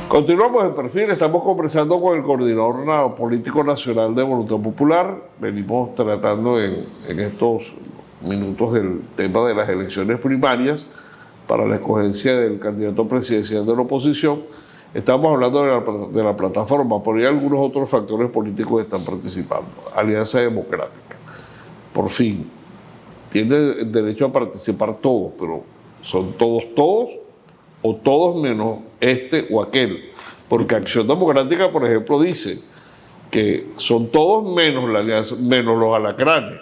Continuamos en Perfil, estamos conversando con el coordinador político nacional de Voluntad Popular. Venimos tratando en estos minutos del tema de las elecciones primarias para la escogencia del candidato presidencial de la oposición. Estamos hablando de la plataforma, pero hay algunos otros factores políticos que están participando. Alianza Democrática, por fin, tiene derecho a participar todos, pero ¿son todos o todos menos este o aquel? Porque Acción Democrática, por ejemplo, dice que son todos menos la alianza, menos los alacranes.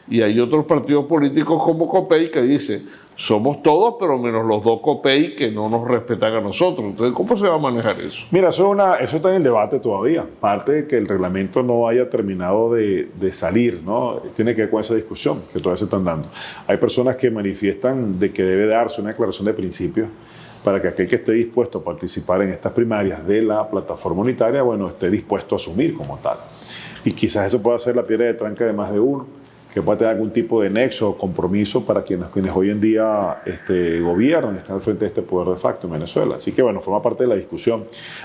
Y hay otros partidos políticos como COPEI que dice somos todos, pero menos los dos COPEI que no nos respetan a nosotros. Entonces, ¿cómo se va a manejar eso? Mira, eso está en el debate todavía. Parte de que el reglamento no haya terminado de salir, ¿no? Tiene que ver con esa discusión que todavía se están dando. Hay personas que manifiestan de que debe darse una declaración de principios para que aquel que esté dispuesto a participar en estas primarias de la plataforma unitaria, bueno, esté dispuesto a asumir como tal. Y quizás eso pueda ser la piedra de tranca de más de uno, que pueda tener algún tipo de nexo o compromiso para quienes hoy en día gobiernan y están al frente de este poder de facto en Venezuela. Así que, bueno, forma parte de la discusión.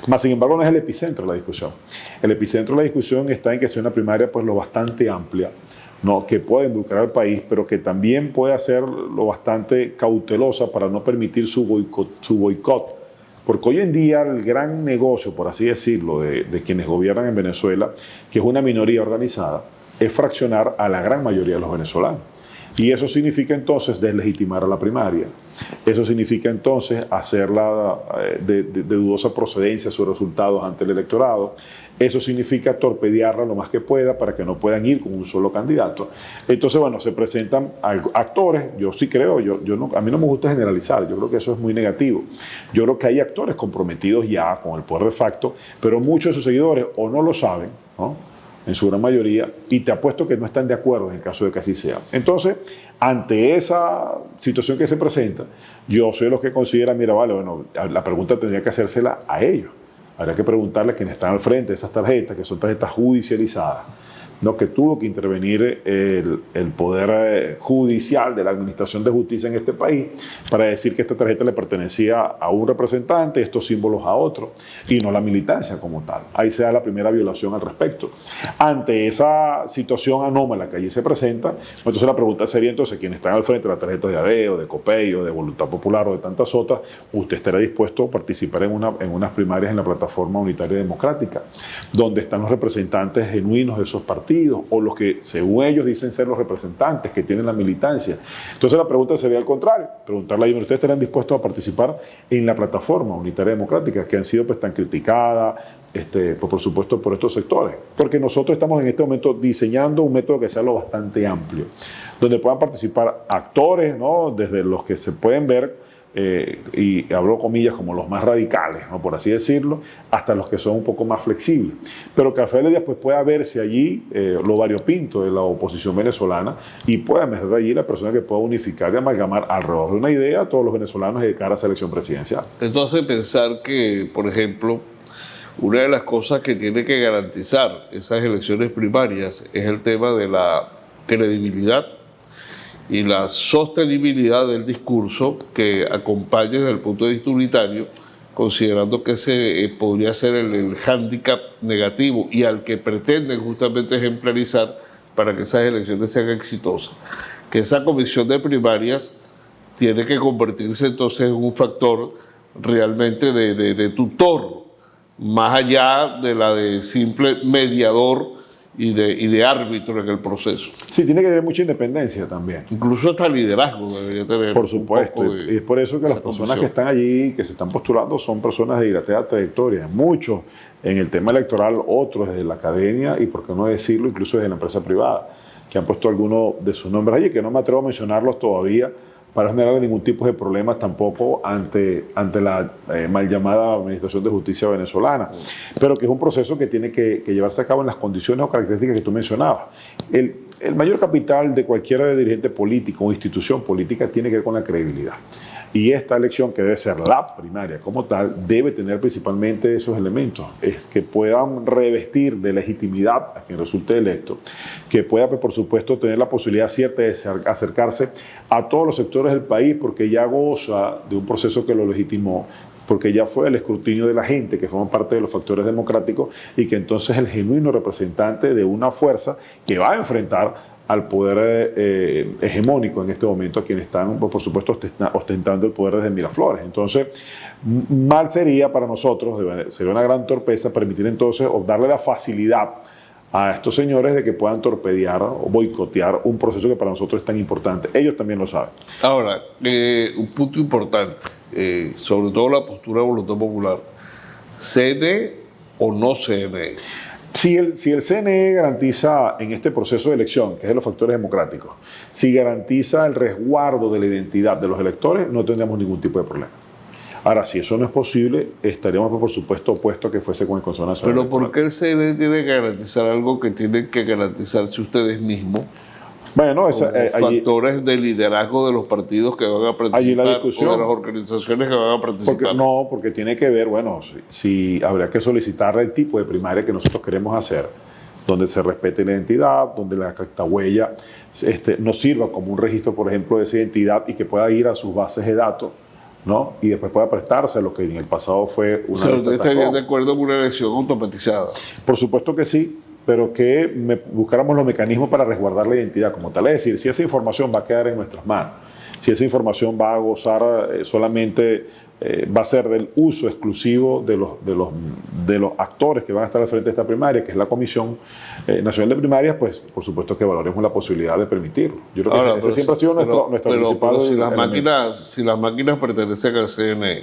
Más, sin embargo, no es el epicentro de la discusión. El epicentro de la discusión está en que sea una primaria pues lo bastante amplia, ¿no? Que pueda involucrar al país, pero que también pueda ser lo bastante cautelosa para no permitir su boicot. Porque hoy en día el gran negocio, por así decirlo, de quienes gobiernan en Venezuela, que es una minoría organizada, es fraccionar a la gran mayoría de los venezolanos. Y eso significa entonces deslegitimar a la primaria. Eso significa entonces hacerla de dudosa procedencia sus resultados ante el electorado. Eso significa torpedearla lo más que pueda para que no puedan ir con un solo candidato. Entonces, bueno, se presentan actores. Yo sí creo, a mí no me gusta generalizar. Yo creo que eso es muy negativo. Yo creo que hay actores comprometidos ya con el poder de facto, pero muchos de sus seguidores o no lo saben, ¿no? En su gran mayoría, y te apuesto que no están de acuerdo en el caso de que así sea. Entonces, ante esa situación que se presenta, yo soy de los que consideran, mira, vale, bueno, la pregunta tendría que hacérsela a ellos. Habría que preguntarle a quienes están al frente de esas tarjetas, que son tarjetas judicializadas, ¿no? Que tuvo que intervenir el poder judicial de la Administración de Justicia en este país para decir que esta tarjeta le pertenecía a un representante, estos símbolos a otro, y no la militancia como tal. Ahí se da la primera violación al respecto. Ante esa situación anómala que allí se presenta, entonces la pregunta sería entonces, quienes están al frente de las tarjetas de ADEO, de COPEI, o de Voluntad Popular, o de tantas otras, ¿usted estará dispuesto a participar en unas primarias en la plataforma unitaria democrática, donde están los representantes genuinos de esos partidos, o los que según ellos dicen ser los representantes que tienen la militancia? Entonces la pregunta sería al contrario, preguntarle a ellos, ¿ustedes estarán dispuestos a participar en la plataforma unitaria democrática que han sido pues tan criticadas, pues, por supuesto por estos sectores? Porque nosotros estamos en este momento diseñando un método que sea lo bastante amplio, donde puedan participar actores, ¿no? Desde los que se pueden ver y hablo comillas como los más radicales, ¿no? Por así decirlo, hasta los que son un poco más flexibles, pero que al final del día pues pueda verse allí lo variopinto de la oposición venezolana y pueda emerger allí la persona que pueda unificar y amalgamar alrededor de una idea a todos los venezolanos de cara a esa elección presidencial. Entonces, pensar que, por ejemplo, una de las cosas que tiene que garantizar esas elecciones primarias es el tema de la credibilidad y la sostenibilidad del discurso que acompañe desde el punto de vista unitario, considerando que ese podría ser el hándicap negativo y al que pretenden justamente ejemplarizar para que esas elecciones sean exitosas. Que esa comisión de primarias tiene que convertirse entonces en un factor realmente de tutor, más allá de la de simple mediador y de árbitro en el proceso. Sí, tiene que haber mucha independencia también. Incluso hasta liderazgo debería tener. Por supuesto, y es por eso que las personas que están allí, que se están postulando, son personas de dilatada trayectoria. Muchos en el tema electoral, otros desde la academia y, por qué no decirlo, incluso desde la empresa privada, que han puesto algunos de sus nombres allí, que no me atrevo a mencionarlos todavía, para generar ningún tipo de problemas tampoco ante la mal llamada Administración de Justicia venezolana, pero que es un proceso que tiene que llevarse a cabo en las condiciones o características que tú mencionabas. El mayor capital de cualquier dirigente político o institución política tiene que ver con la credibilidad. Y esta elección, que debe ser la primaria como tal, debe tener principalmente esos elementos, es que puedan revestir de legitimidad a quien resulte electo, que pueda, pues, por supuesto, tener la posibilidad cierta de acercarse a todos los sectores del país, porque ya goza de un proceso que lo legitimó, porque ya fue el escrutinio de la gente, que forma parte de los factores democráticos, y que entonces es el genuino representante de una fuerza que va a enfrentar al poder hegemónico en este momento, a quienes están, por supuesto, ostentando el poder desde Miraflores. Entonces, mal sería para nosotros, sería una gran torpeza permitir entonces o darle la facilidad a estos señores de que puedan torpedear o boicotear un proceso que para nosotros es tan importante. Ellos también lo saben. Ahora, un punto importante, sobre todo la postura de Voluntad Popular, ¿CNE o no CNE? Si el CNE garantiza en este proceso de elección, que es de los factores democráticos, si garantiza el resguardo de la identidad de los electores, no tendríamos ningún tipo de problema. Ahora, si eso no es posible, estaríamos, por supuesto, opuestos a que fuese con el Consejo Nacional. Pero ¿por qué el CNE tiene que garantizar algo que tienen que garantizarse ustedes mismos? Bueno, factores de liderazgo de los partidos que van a participar o de las organizaciones que van a participar. Porque tiene que ver, bueno, si habría que solicitar el tipo de primaria que nosotros queremos hacer, donde se respete la identidad, donde la cactahuella nos sirva como un registro, por ejemplo, de esa identidad y que pueda ir a sus bases de datos, ¿no? Y después pueda prestarse a lo que en el pasado fue una... ¿Usted estaría de acuerdo con una elección automatizada? Por supuesto que sí, pero que buscáramos los mecanismos para resguardar la identidad como tal. Es decir, si esa información va a quedar en nuestras manos, si esa información va a gozar solamente, va a ser del uso exclusivo de los actores que van a estar al frente de esta primaria, que es la Comisión Nacional de Primarias, pues por supuesto que valoremos la posibilidad de permitirlo. Yo creo que ahora, ese siempre ha sido nuestro principal... Pero si las máquinas pertenecen al CNE,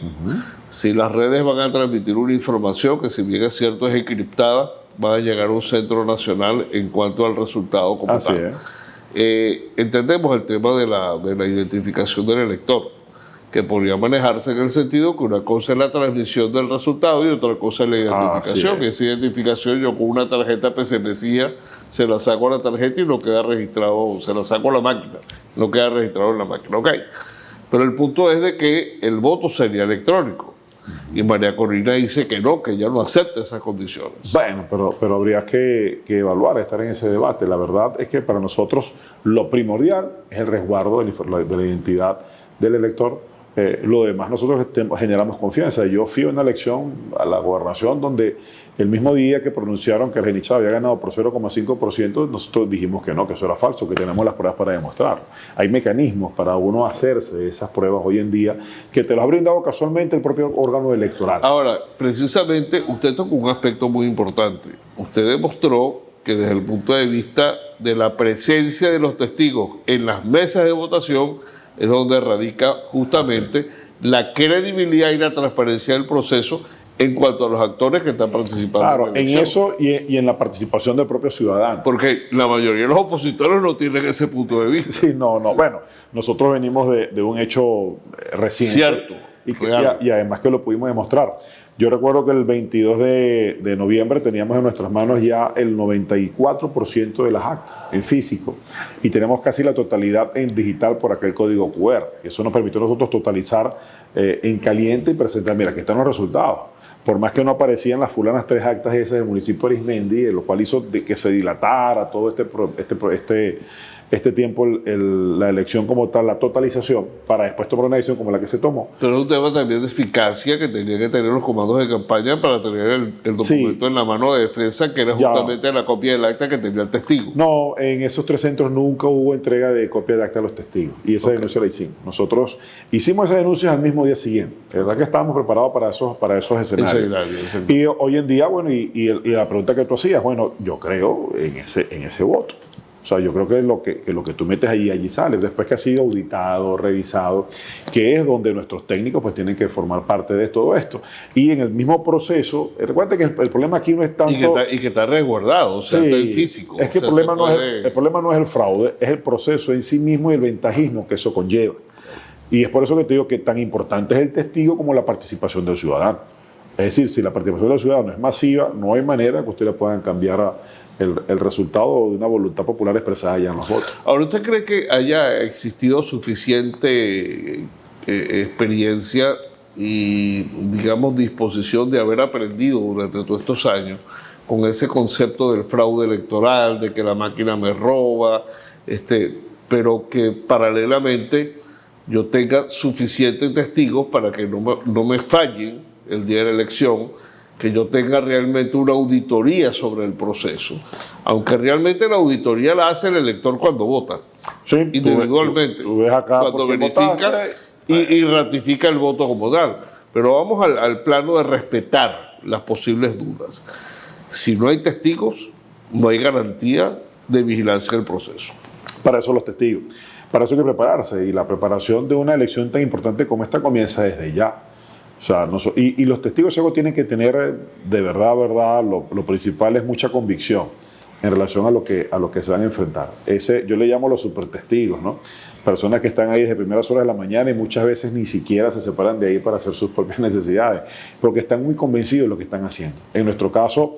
si las redes van a transmitir una información que, si bien es cierto, es encriptada, va a llegar a un centro nacional en cuanto al resultado como Así tal. Entendemos el tema de la identificación del elector, que podría manejarse en el sentido que una cosa es la transmisión del resultado y otra cosa es la identificación. Esa identificación, yo con una tarjeta PCMCIA se la saco a la tarjeta y no queda registrado, se la saco a la máquina, no queda registrado en la máquina. Okay. Pero el punto es de que el voto sería electrónico. Y María Corina dice que no, que ella no acepta esas condiciones. Bueno, pero habría que evaluar, estar en ese debate. La verdad es que para nosotros lo primordial es el resguardo de la identidad del elector. Lo demás nosotros generamos confianza. Yo fui a una elección a la gobernación donde el mismo día que pronunciaron que Argenis Chávez había ganado por 0,5%, nosotros dijimos que no, que eso era falso, que tenemos las pruebas para demostrarlo. Hay mecanismos para uno hacerse esas pruebas hoy en día que te lo ha brindado casualmente el propio órgano electoral. Ahora, precisamente usted tocó un aspecto muy importante. Usted demostró que desde el punto de vista de la presencia de los testigos en las mesas de votación es donde radica justamente la credibilidad y la transparencia del proceso en cuanto a los actores que están participando. Claro, en eso y en la participación del propio ciudadano. Porque la mayoría de los opositores no tienen ese punto de vista. Sí, no. Bueno, nosotros venimos de un hecho reciente. Cierto. Y además que lo pudimos demostrar. Yo recuerdo que el 22 de noviembre teníamos en nuestras manos ya el 94% de las actas en físico y tenemos casi la totalidad en digital por aquel código QR. Eso nos permitió a nosotros totalizar en caliente y presentar, mira, aquí están los resultados. Por más que no aparecían las fulanas 3 actas esas del municipio de Arismendi, lo cual hizo que se dilatara todo este tiempo la elección como tal, la totalización, para después tomar una decisión como la que se tomó. Pero es un tema también de eficacia que tenían que tener los comandos de campaña para tener el documento en la mano de defensa, que era justamente la copia del acta que tenía el testigo. No, en esos 3 centros nunca hubo entrega de copia de acta a los testigos, y esa denuncia la hicimos. Nosotros hicimos esas denuncias al mismo día siguiente. La verdad que estábamos preparados para esos escenarios. Y hoy en día, bueno, y la pregunta que tú hacías, bueno, yo creo en ese voto. O sea, yo creo que lo que tú metes allí sale, después que ha sido auditado, revisado, que es donde nuestros técnicos pues tienen que formar parte de todo esto. Y en el mismo proceso, recuerda que el problema aquí no es tanto... Y que está resguardado, o sea, está en físico. Es que el problema no es el fraude, es el proceso en sí mismo y el ventajismo que eso conlleva. Y es por eso que te digo que tan importante es el testigo como la participación del ciudadano. Es decir, si la participación del ciudadano es masiva, no hay manera que ustedes puedan cambiar el resultado de una voluntad popular expresada ya en los votos. Ahora, ¿usted cree que haya existido suficiente experiencia y, digamos, disposición de haber aprendido durante todos estos años con ese concepto del fraude electoral, de que la máquina me roba, pero que paralelamente yo tenga suficientes testigos para que no me fallen el día de la elección, que yo tenga realmente una auditoría sobre el proceso, aunque realmente la auditoría la hace el elector cuando vota, Sí, individualmente, tú ves acá cuando por qué verifica votaste. y ratifica el voto como tal. Pero vamos al plano de respetar las posibles dudas. Si no hay testigos, no hay garantía de vigilancia del proceso. Para eso los testigos. Para eso hay que prepararse. Y la preparación de una elección tan importante como esta comienza desde ya. O sea, y los testigos ciegos tienen que tener de verdad, lo principal es mucha convicción en relación a lo que se van a enfrentar. Yo le llamo los supertestigos, ¿no? Personas que están ahí desde primeras horas de la mañana y muchas veces ni siquiera se separan de ahí para hacer sus propias necesidades, porque están muy convencidos de lo que están haciendo. En nuestro caso,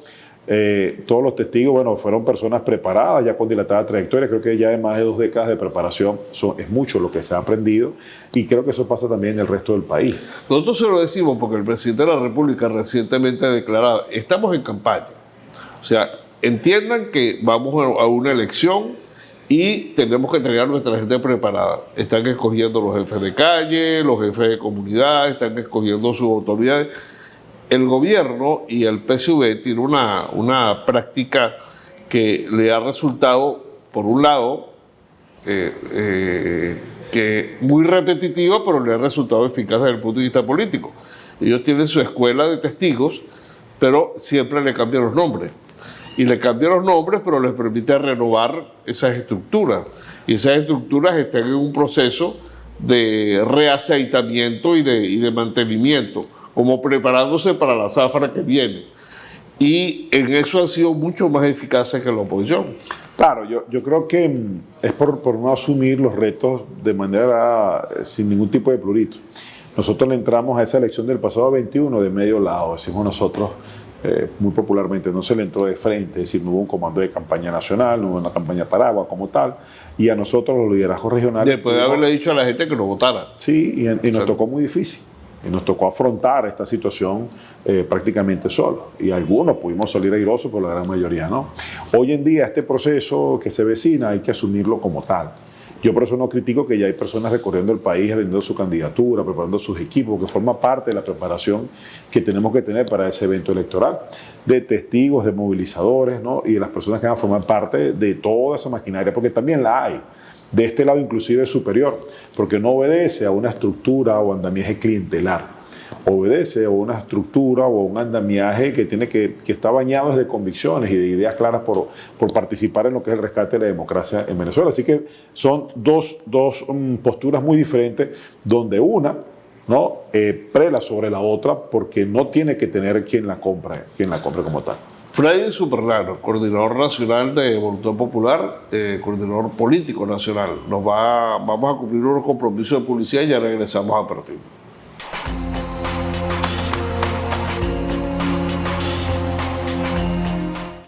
todos los testigos, bueno, fueron personas preparadas, ya con dilatada trayectoria. Creo que ya de más de 2 décadas de preparación es mucho lo que se ha aprendido, y creo que eso pasa también en el resto del país. Nosotros se lo decimos porque el presidente de la República recientemente ha declarado, estamos en campaña. O sea, entiendan que vamos a una elección y tenemos que tener a nuestra gente preparada. Están escogiendo los jefes de calle, los jefes de comunidad, están escogiendo sus autoridades. El gobierno y el PSV tienen una práctica que le ha resultado, por un lado, que muy repetitiva, pero le ha resultado eficaz desde el punto de vista político. Ellos tienen su escuela de testigos, pero siempre le cambian los nombres. Y le cambian los nombres, pero les permite renovar esas estructuras. Y esas estructuras están en un proceso de reaceitamiento y de mantenimiento, como preparándose para la zafra que viene. Y en eso han sido mucho más eficaces que la oposición. Claro, yo creo que es por no asumir los retos de manera sin ningún tipo de prurito. Nosotros le entramos a esa elección del pasado 21 de medio lado, decimos nosotros muy popularmente. No se le entró de frente, es decir, no hubo un comando de campaña nacional, no hubo una campaña paraguas como tal, y a nosotros los liderazgos regionales... Después de haberle dicho a la gente que no votara. Sí, y nos tocó muy difícil. Y nos tocó afrontar esta situación prácticamente solo. Y algunos pudimos salir airosos, pero la gran mayoría no. Hoy en día este proceso que se vecina hay que asumirlo como tal. Yo por eso no critico que ya hay personas recorriendo el país, vendiendo su candidatura, preparando sus equipos, que forma parte de la preparación que tenemos que tener para ese evento electoral, de testigos, de movilizadores, ¿no? Y de las personas que van a formar parte de toda esa maquinaria, porque también la hay. De este lado inclusive superior, porque no obedece a una estructura o andamiaje clientelar, obedece a una estructura o a un andamiaje que está bañado de convicciones y de ideas claras por participar en lo que es el rescate de la democracia en Venezuela. Así que son dos posturas muy diferentes, donde una ¿no? Prela sobre la otra, porque no tiene que tener quien la compre como tal. Freddy Superlano, coordinador nacional de Voluntad Popular, coordinador político nacional. Vamos a cumplir unos compromisos de publicidad y ya regresamos a Perfil.